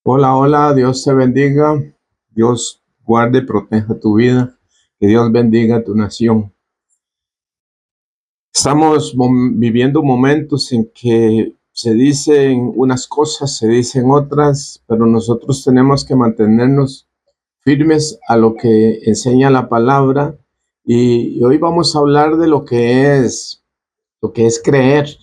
Hola, hola, Dios te bendiga, Dios guarde y proteja tu vida, que Dios bendiga a tu nación. Estamos viviendo momentos en que se dicen unas cosas, se dicen otras, pero nosotros tenemos que mantenernos firmes a lo que enseña la palabra y hoy vamos a hablar de lo que es creer.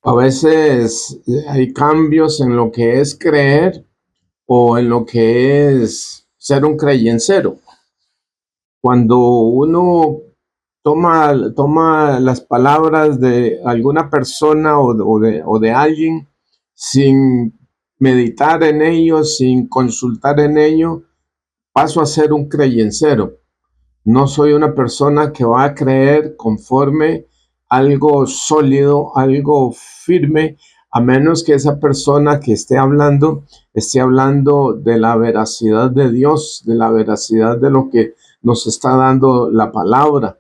A veces hay cambios en lo que es creer o en lo que es ser un creyencero. Cuando uno toma las palabras de alguna persona o de alguien sin meditar en ello, sin consultar en ello, paso a ser un creyencero. No soy una persona que va a creer conforme algo sólido, algo firme, a menos que esa persona que esté hablando de la veracidad de Dios, de la veracidad de lo que nos está dando la palabra.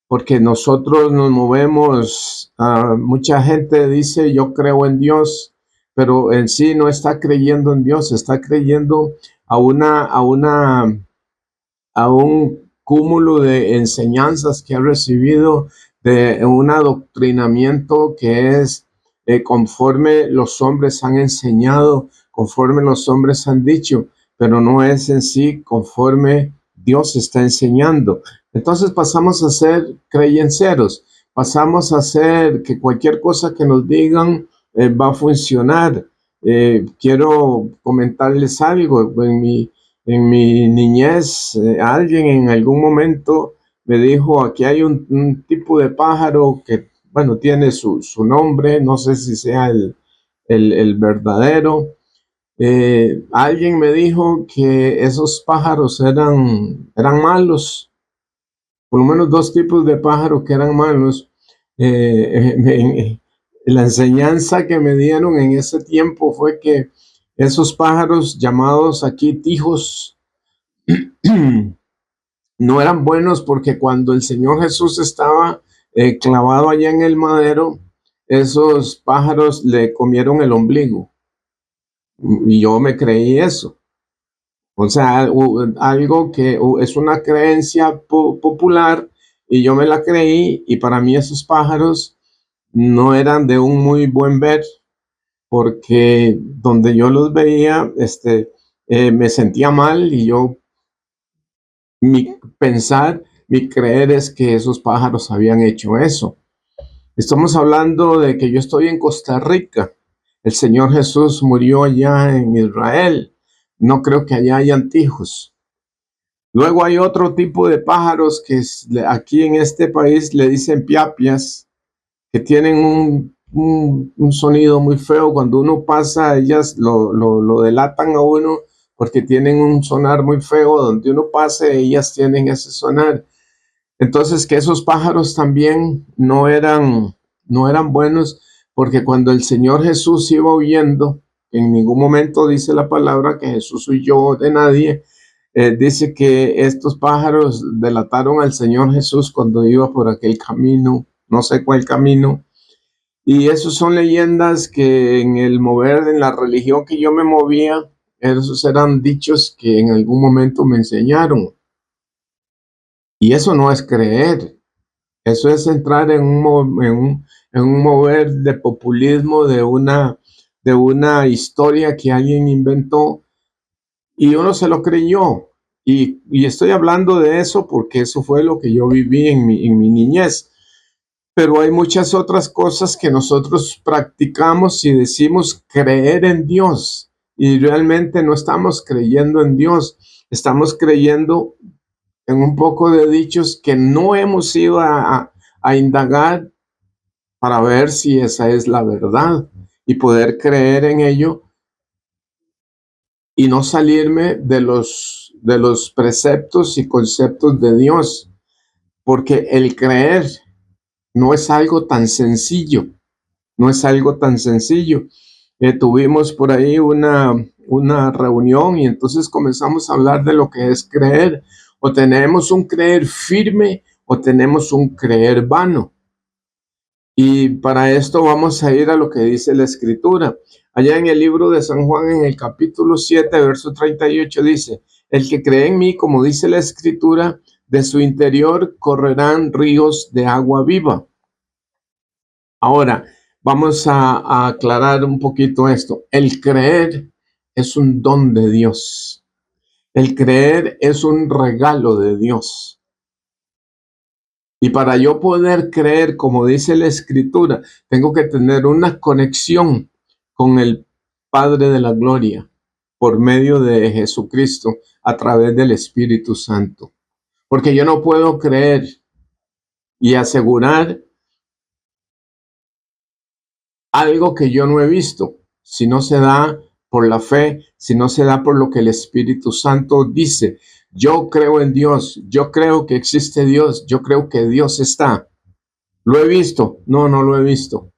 Porque nosotros nos movemos, mucha gente dice yo creo en Dios, pero en sí no está creyendo en Dios, está creyendo a una, a una a un cúmulo de enseñanzas que ha recibido, de un adoctrinamiento que es conforme los hombres han enseñado, conforme los hombres han dicho, pero no es en sí conforme Dios está enseñando. Entonces pasamos a ser creyenceros, pasamos a ser que cualquier cosa que nos digan va a funcionar. Quiero comentarles algo. En mi niñez, alguien en algún momento me dijo, aquí hay un tipo de pájaro que, bueno, tiene su nombre, no sé si sea el verdadero. Alguien me dijo que esos pájaros eran malos, por lo menos dos tipos de pájaros que eran malos. La enseñanza que me dieron en ese tiempo fue que esos pájaros llamados aquí tijos, no eran buenos porque cuando el Señor Jesús estaba clavado allá en el madero, esos pájaros le comieron el ombligo y yo me creí eso. O sea, algo que es una creencia popular y yo me la creí y para mí esos pájaros no eran de un muy buen ver porque donde yo los veía, me sentía mal y yo mi pensar, mi creer es que esos pájaros habían hecho eso. Estamos hablando de que yo estoy en Costa Rica. El Señor Jesús murió allá en Israel. No creo que allá hayan tijos. Luego hay otro tipo de pájaros que aquí en este país le dicen piapias, que tienen un sonido muy feo. Cuando uno pasa, ellas lo delatan a uno porque tienen un sonar muy feo. Donde uno pase, ellas tienen ese sonar. Entonces, que esos pájaros también no eran buenos, porque cuando el Señor Jesús iba huyendo, en ningún momento dice la palabra que Jesús huyó de nadie. Dice que estos pájaros delataron al Señor Jesús cuando iba por aquel camino, no sé cuál camino. Y esos son leyendas que en el mover, en la religión que yo me movía, esos eran dichos que en algún momento me enseñaron. Y eso no es creer. Eso es entrar en un mover de populismo, de una historia que alguien inventó y uno se lo creyó. Y estoy hablando de eso porque eso fue lo que yo viví en mi niñez. Pero hay muchas otras cosas que nosotros practicamos y decimos creer en Dios y realmente no estamos creyendo en Dios. Estamos creyendo en un poco de dichos que no hemos ido a indagar para ver si esa es la verdad y poder creer en ello y no salirme de los preceptos y conceptos de Dios, porque el creer no es algo tan sencillo, no es algo tan sencillo. Tuvimos por ahí una reunión y entonces comenzamos a hablar de lo que es creer. O tenemos un creer firme o tenemos un creer vano. Y para esto vamos a ir a lo que dice la Escritura. Allá en el libro de San Juan, en el capítulo 7, verso 38, dice: el que cree en mí, como dice la Escritura, de su interior correrán ríos de agua viva. Ahora, vamos a aclarar un poquito esto. El creer es un don de Dios. El creer es un regalo de Dios. Y para yo poder creer, como dice la Escritura, tengo que tener una conexión con el Padre de la Gloria por medio de Jesucristo a través del Espíritu Santo. Porque yo no puedo creer y asegurar algo que yo no he visto, si no se da por la fe, si no se da por lo que el Espíritu Santo dice. Yo creo en Dios, yo creo que existe Dios, yo creo que Dios está. ¿Lo he visto? No, no lo he visto.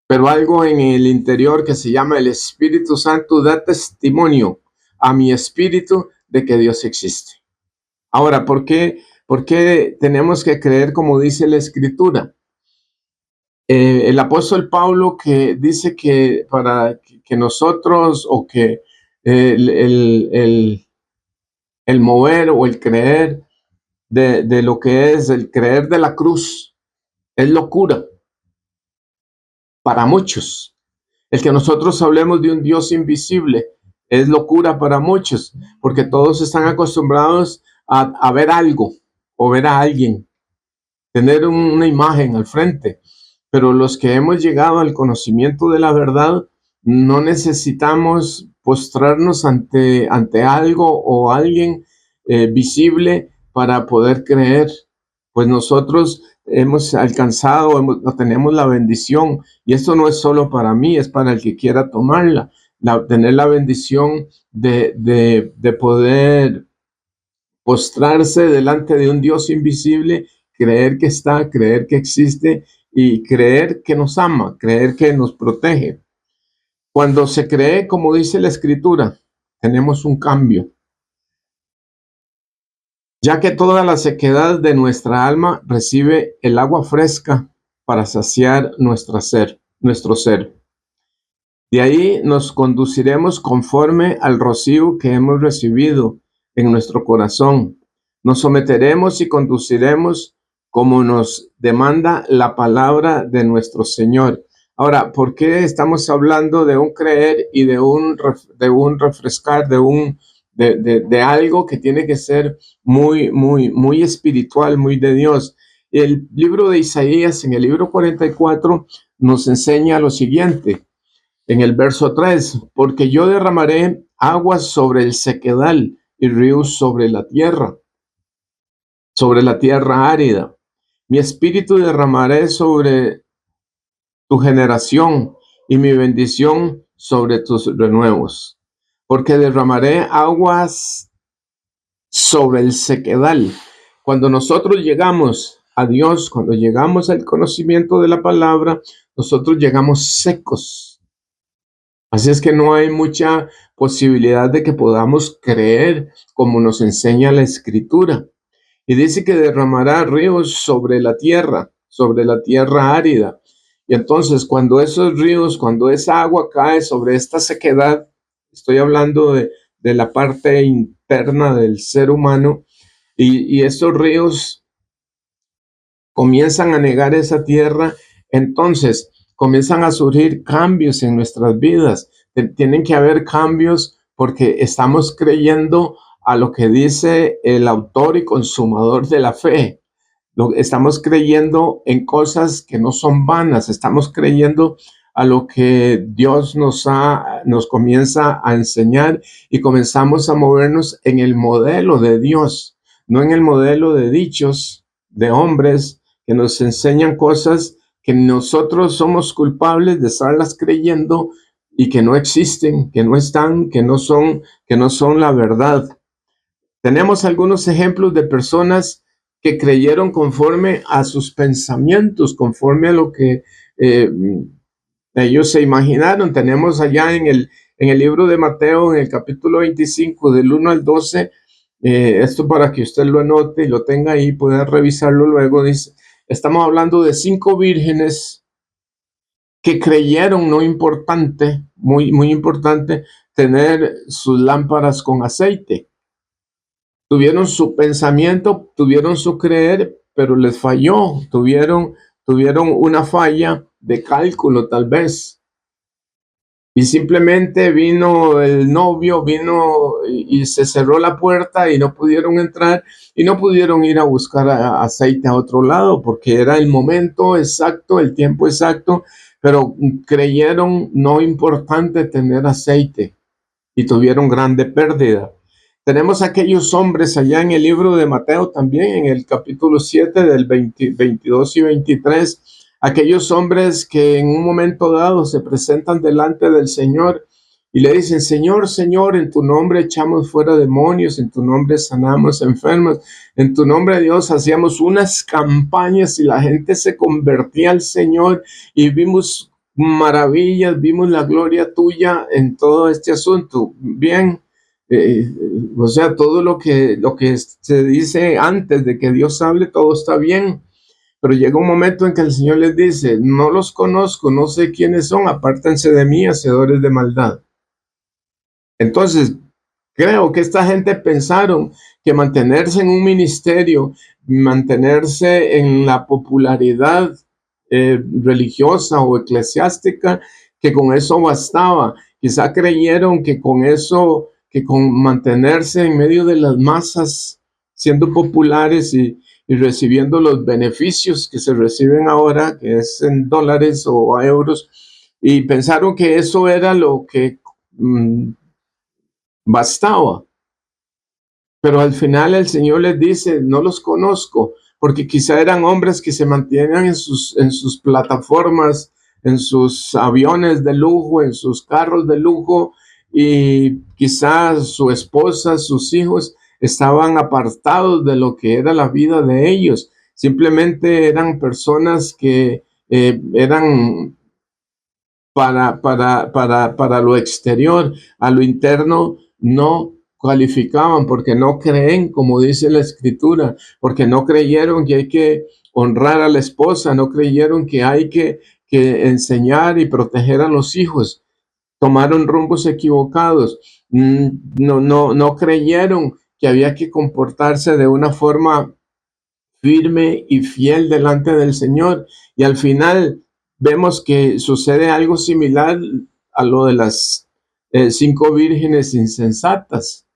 Pero algo en el interior que se llama el Espíritu Santo da testimonio a mi espíritu de que Dios existe. Ahora, ¿por qué tenemos que creer como dice la Escritura? El apóstol Pablo que dice que para que nosotros o que el mover o el creer de lo que es el creer de la cruz es locura para muchos. El que nosotros hablemos de un Dios invisible es locura para muchos, porque todos están acostumbrados a ver algo o ver a alguien, tener una imagen al frente. Pero los que hemos llegado al conocimiento de la verdad, no necesitamos postrarnos ante algo o alguien visible para poder creer. Pues nosotros hemos alcanzado, tenemos la bendición, y esto no es solo para mí, es para el que quiera tomarla, tener la bendición de poder postrarse delante de un Dios invisible, creer que está, creer que existe y creer que nos ama, creer que nos protege. Cuando se cree, como dice la Escritura, tenemos un cambio, ya que toda la sequedad de nuestra alma recibe el agua fresca para saciar nuestro ser. De ahí nos conduciremos conforme al rocío que hemos recibido en nuestro corazón. Nos someteremos y conduciremos como nos demanda la palabra de nuestro Señor. Ahora, ¿por qué estamos hablando de un creer y de un refrescar, de algo que tiene que ser muy espiritual, muy de Dios? El libro de Isaías, en el libro 44, nos enseña lo siguiente. En el verso 3, porque yo derramaré aguas sobre el sequedal y ríos sobre la tierra árida. Mi espíritu derramaré sobre tu generación y mi bendición sobre tus renuevos. Porque derramaré aguas sobre el sequedal. Cuando nosotros llegamos a Dios, cuando llegamos al conocimiento de la palabra, nosotros llegamos secos. Así es que no hay mucha posibilidad de que podamos creer como nos enseña la Escritura. Y dice que derramará ríos sobre la tierra árida. Y entonces cuando esos ríos, cuando esa agua cae sobre esta sequedad, estoy hablando de la parte interna del ser humano, y estos ríos comienzan a negar esa tierra, entonces comienzan a surgir cambios en nuestras vidas. Tienen que haber cambios porque estamos creyendo a lo que dice el autor y consumador de la fe. Estamos creyendo en cosas que no son vanas, estamos creyendo a lo que Dios nos comienza a enseñar, y comenzamos a movernos en el modelo de Dios, no en el modelo de dichos de hombres que nos enseñan cosas que nosotros somos culpables de estarlas creyendo y que no existen, que no están, que no son la verdad. Tenemos algunos ejemplos de personas que creyeron conforme a sus pensamientos, conforme a lo que ellos se imaginaron. Tenemos allá en el libro de Mateo, en el capítulo 25, del 1 al 12, esto para que usted lo anote y lo tenga ahí, pueda revisarlo luego. Dice Estamos hablando de 5 vírgenes que creyeron, no importante, muy importante, tener sus lámparas con aceite. Tuvieron su pensamiento, tuvieron su creer, pero les falló, tuvieron una falla de cálculo tal vez. Y simplemente vino el novio, vino y se cerró la puerta y no pudieron entrar y no pudieron ir a buscar aceite a otro lado porque era el momento exacto, el tiempo exacto, pero creyeron no importante tener aceite y tuvieron grande pérdida. Tenemos aquellos hombres allá en el libro de Mateo también, en el capítulo 7 del 22 y 23, aquellos hombres que en un momento dado se presentan delante del Señor y le dicen, Señor, Señor, en tu nombre echamos fuera demonios, en tu nombre sanamos enfermos, en tu nombre, Dios, hacíamos unas campañas y la gente se convertía al Señor y vimos maravillas, vimos la gloria tuya en todo este asunto. Bien, o sea, todo lo que se dice antes de que Dios hable, todo está bien, pero llega un momento en que el Señor les dice, no los conozco, no sé quiénes son, apártense de mí, hacedores de maldad. Entonces, creo que esta gente pensaron que mantenerse en un ministerio, mantenerse en la popularidad religiosa o eclesiástica, que con eso bastaba. Quizá creyeron que con eso, que con mantenerse en medio de las masas, siendo populares y recibiendo los beneficios que se reciben ahora, que es en dólares o euros, y pensaron que eso era lo que bastaba. Pero al final el Señor les dice, no los conozco, porque quizá eran hombres que se mantenían en sus plataformas, en sus aviones de lujo, en sus carros de lujo, y quizás su esposa, sus hijos estaban apartados de lo que era la vida de ellos. Simplemente eran personas que eran para lo exterior, a lo interno no cualificaban porque no creen, como dice la escritura, porque no creyeron que hay que honrar a la esposa, no creyeron que hay que enseñar y proteger a los hijos, tomaron rumbos equivocados, no creyeron que había que comportarse de una forma firme y fiel delante del Señor. Y al final vemos que sucede algo similar a lo de las 5 vírgenes insensatas.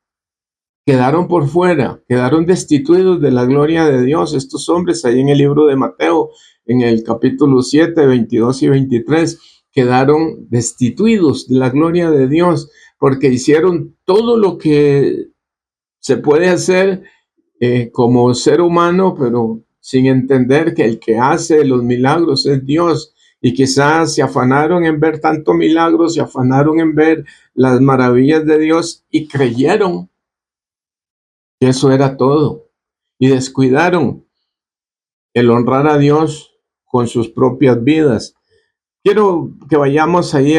Quedaron por fuera, quedaron destituidos de la gloria de Dios. Estos hombres ahí en el libro de Mateo, en el capítulo 7, 22 y 23, quedaron destituidos de la gloria de Dios porque hicieron todo lo que se puede hacer como ser humano, pero sin entender que el que hace los milagros es Dios. Y quizás se afanaron en ver tanto milagros, se afanaron en ver las maravillas de Dios y creyeron que eso era todo. Y descuidaron el honrar a Dios con sus propias vidas. Quiero que vayamos ahí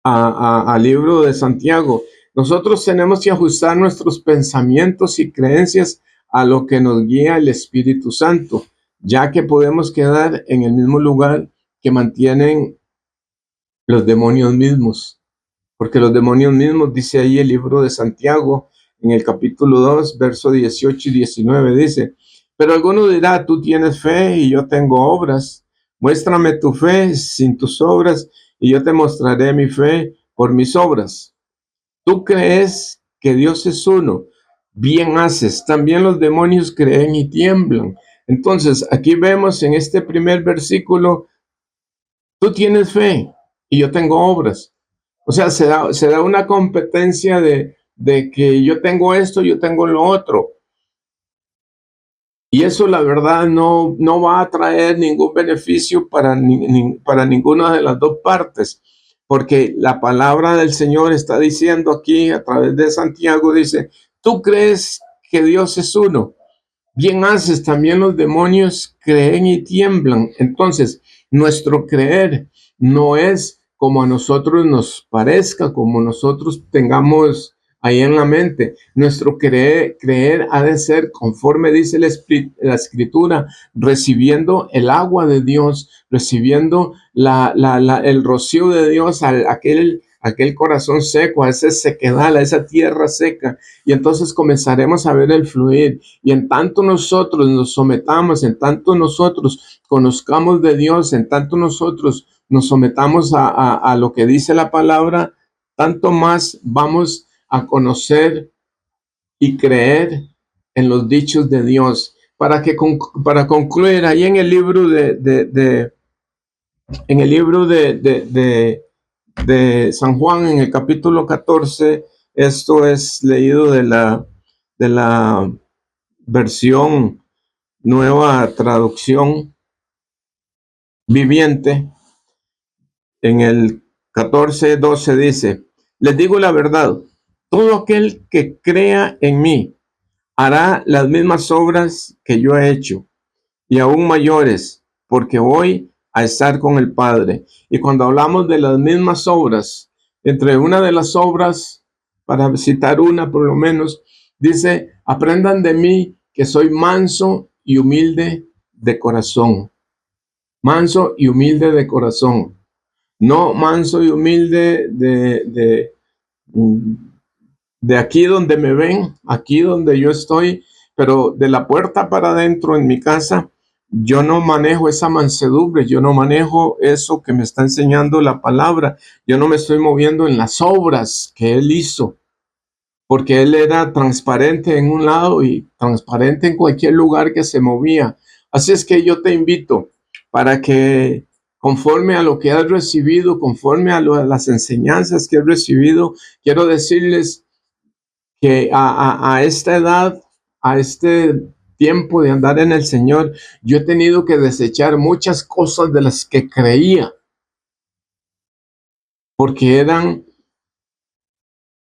al libro de Santiago. Nosotros tenemos que ajustar nuestros pensamientos y creencias a lo que nos guía el Espíritu Santo, ya que podemos quedar en el mismo lugar que mantienen los demonios mismos, porque los demonios mismos, dice ahí el libro de Santiago, en el capítulo 2, verso 18 y 19, dice, pero alguno dirá, tú tienes fe y yo tengo obras, muéstrame tu fe sin tus obras y yo te mostraré mi fe por mis obras. Tú crees que Dios es uno, bien haces. También los demonios creen y tiemblan. Entonces, aquí vemos en este primer versículo, tú tienes fe y yo tengo obras. O sea, se da una competencia de que yo tengo esto, yo tengo lo otro. Y eso, la verdad, no va a traer ningún beneficio para ninguna de las dos partes. Porque la palabra del Señor está diciendo aquí a través de Santiago, dice, tú crees que Dios es uno. Bien haces, también los demonios creen y tiemblan. Entonces, nuestro creer no es como a nosotros nos parezca, como nosotros tengamos ahí en la mente. Nuestro creer ha de ser conforme dice la Escritura, recibiendo el agua de Dios, recibiendo el rocío de Dios, aquel corazón seco, a esa sequedad, a esa tierra seca. Y entonces comenzaremos a ver el fluir. Y en tanto nosotros nos sometamos, en tanto nosotros conozcamos de Dios, en tanto nosotros nos sometamos a lo que dice la palabra, tanto más vamos a conocer y creer en los dichos de Dios. Para concluir, ahí en el libro de San Juan, en el capítulo 14, esto es leído de la versión Nueva Traducción Viviente. En el 14:12 dice: les digo la verdad, todo aquel que crea en mí hará las mismas obras que yo he hecho, y aún mayores, porque voy a estar con el Padre. Y cuando hablamos de las mismas obras, entre una de las obras, para citar una por lo menos, dice: aprendan de mí que soy manso y humilde de corazón. Manso y humilde de corazón. No manso y humilde de aquí donde me ven, aquí donde yo estoy, pero de la puerta para adentro en mi casa, yo no manejo esa mansedumbre, yo no manejo eso que me está enseñando la palabra, yo no me estoy moviendo en las obras que Él hizo, porque Él era transparente en un lado y transparente en cualquier lugar que se movía. Así es que yo te invito para que conforme a lo que has recibido, conforme a las enseñanzas que has recibido, quiero decirles que a esta edad, a este tiempo de andar en el Señor, yo he tenido que desechar muchas cosas de las que creía, porque eran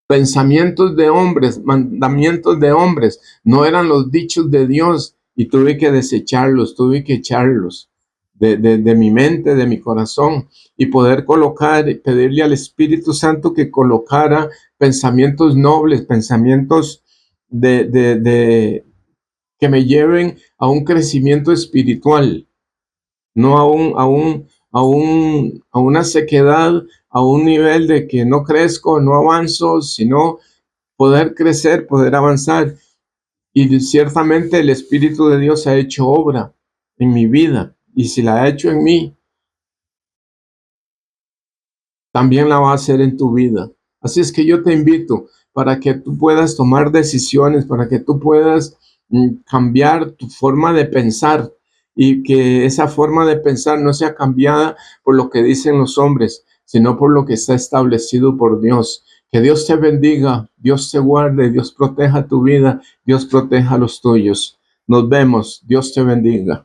pensamientos de hombres, mandamientos de hombres, no eran los dichos de Dios, y tuve que desecharlos, tuve que echarlos de mi mente, de mi corazón, y poder colocar, pedirle al Espíritu Santo que colocara pensamientos nobles, pensamientos que me lleven a un crecimiento espiritual, no a una sequedad, a un nivel de que no crezco, no avanzo, sino poder crecer, poder avanzar. Y ciertamente el Espíritu de Dios ha hecho obra en mi vida. Y si la ha hecho en mí, también la va a hacer en tu vida. Así es que yo te invito para que tú puedas tomar decisiones, para que tú puedas cambiar tu forma de pensar, y que esa forma de pensar no sea cambiada por lo que dicen los hombres, sino por lo que está establecido por Dios. Que Dios te bendiga, Dios te guarde, Dios proteja tu vida, Dios proteja los tuyos. Nos vemos, Dios te bendiga.